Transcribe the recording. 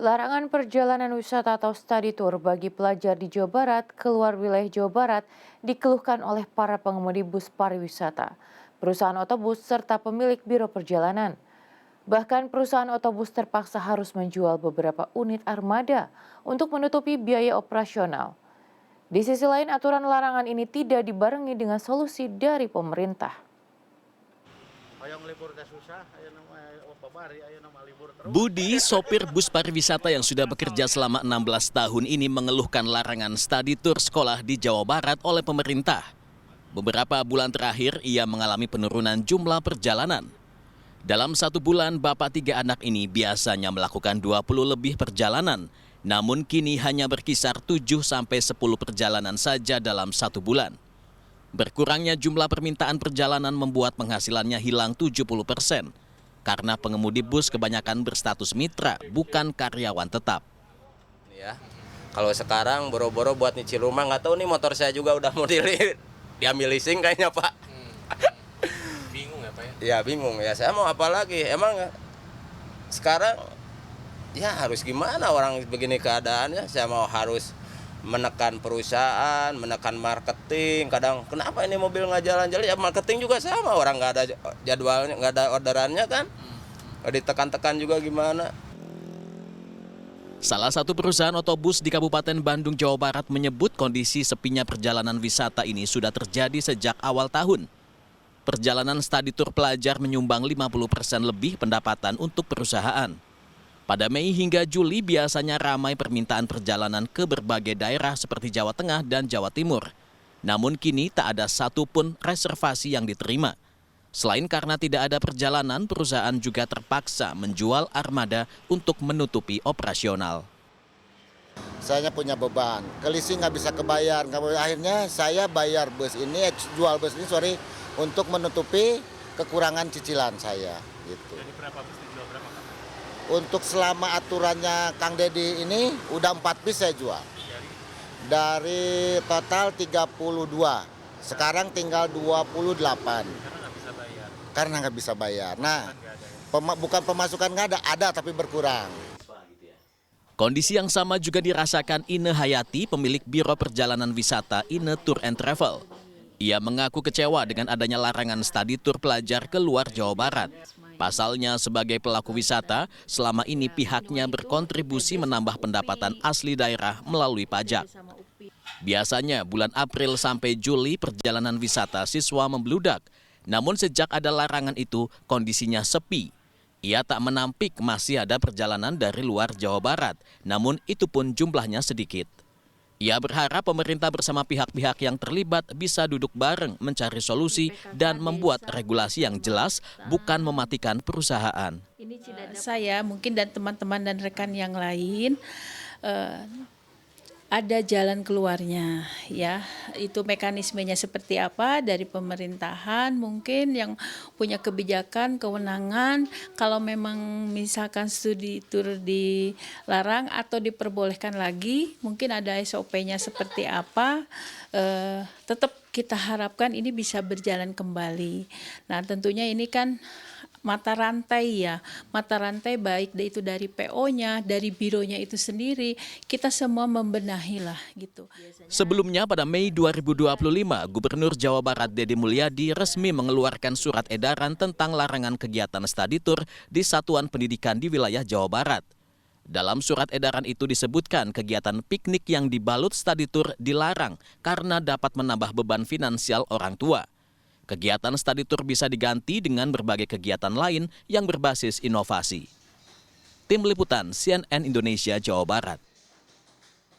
Larangan perjalanan wisata atau study tour bagi pelajar di Jawa Barat keluar wilayah Jawa Barat dikeluhkan oleh para pengemudi bus pariwisata, perusahaan otobus, serta pemilik biro perjalanan. Bahkan perusahaan otobus terpaksa harus menjual beberapa unit armada untuk menutupi biaya operasional. Di sisi lain, aturan larangan ini tidak dibarengi dengan solusi dari pemerintah. Budi, sopir bus pariwisata yang sudah bekerja selama 16 tahun ini mengeluhkan larangan study tour sekolah di Jawa Barat oleh pemerintah. Beberapa bulan terakhir, ia mengalami penurunan jumlah perjalanan. Dalam 1 bulan, bapak 3 anak ini biasanya melakukan 20 lebih perjalanan, namun kini hanya berkisar 7-10 perjalanan saja dalam 1 bulan. Berkurangnya jumlah permintaan perjalanan membuat penghasilannya hilang 70%, karena pengemudi bus kebanyakan berstatus mitra, bukan karyawan tetap. Ya, kalau sekarang boro-boro buat nyicil rumah, nggak tahu nih motor saya juga udah mau diambil leasing kayaknya Pak. Bingung ya Pak ya? Ya bingung ya, saya mau apa lagi? Emang sekarang ya harus gimana orang begini keadaannya, saya mau harus menekan perusahaan, menekan marketing. Kadang kenapa ini mobil nggak jalan-jalan? Ya marketing juga sama, orang nggak ada jadwalnya, nggak ada orderannya kan. Ditekan-tekan juga gimana? Salah satu perusahaan otobus di Kabupaten Bandung, Jawa Barat menyebut kondisi sepinya perjalanan wisata ini sudah terjadi sejak awal tahun. Perjalanan study tour pelajar menyumbang 50% lebih pendapatan untuk perusahaan. Pada Mei hingga Juli biasanya ramai permintaan perjalanan ke berbagai daerah seperti Jawa Tengah dan Jawa Timur. Namun kini tak ada satupun reservasi yang diterima. Selain karena tidak ada perjalanan, perusahaan juga terpaksa menjual armada untuk menutupi operasional. Saya punya beban, ke leasing nggak bisa kebayar. Akhirnya saya bayar bus ini, jual bus ini untuk menutupi kekurangan cicilan saya. Gitu. Jadi berapa bus dijual berapa Pak? Untuk selama aturannya Kang Dedi ini udah 4 bis saya jual. Dari total 32, sekarang tinggal 28. Karena nggak bisa bayar. Nah, bukan pemasukan nggak ada tapi berkurang. Kondisi yang sama juga dirasakan Ine Hayati, pemilik biro perjalanan wisata Ine Tour and Travel. Ia mengaku kecewa dengan adanya larangan study tour pelajar ke luar Jawa Barat. Pasalnya sebagai pelaku wisata, selama ini pihaknya berkontribusi menambah pendapatan asli daerah melalui pajak. Biasanya bulan April sampai Juli perjalanan wisata siswa membludak. Namun sejak ada larangan itu kondisinya sepi. Ia tak menampik masih ada perjalanan dari luar Jawa Barat, namun itu pun jumlahnya sedikit. Ia berharap pemerintah bersama pihak-pihak yang terlibat bisa duduk bareng mencari solusi dan membuat regulasi yang jelas, bukan mematikan perusahaan. Saya mungkin dan teman-teman dan rekan yang lain ada jalan keluarnya, ya. Itu mekanismenya seperti apa dari pemerintahan mungkin yang punya kebijakan, kewenangan. Kalau memang misalkan studi tour dilarang atau diperbolehkan lagi, mungkin ada SOP-nya seperti apa. Tetap kita harapkan ini bisa berjalan kembali. Nah, tentunya ini kan mata rantai ya, mata rantai baik itu dari PO-nya, dari bironya itu sendiri, kita semua membenahi lah gitu. Sebelumnya pada Mei 2025, Gubernur Jawa Barat Deddy Mulyadi resmi mengeluarkan surat edaran tentang larangan kegiatan study tour di satuan pendidikan di wilayah Jawa Barat. Dalam surat edaran itu disebutkan kegiatan piknik yang dibalut study tour dilarang karena dapat menambah beban finansial orang tua. Kegiatan study tour bisa diganti dengan berbagai kegiatan lain yang berbasis inovasi. Tim Liputan CNN Indonesia, Jawa Barat.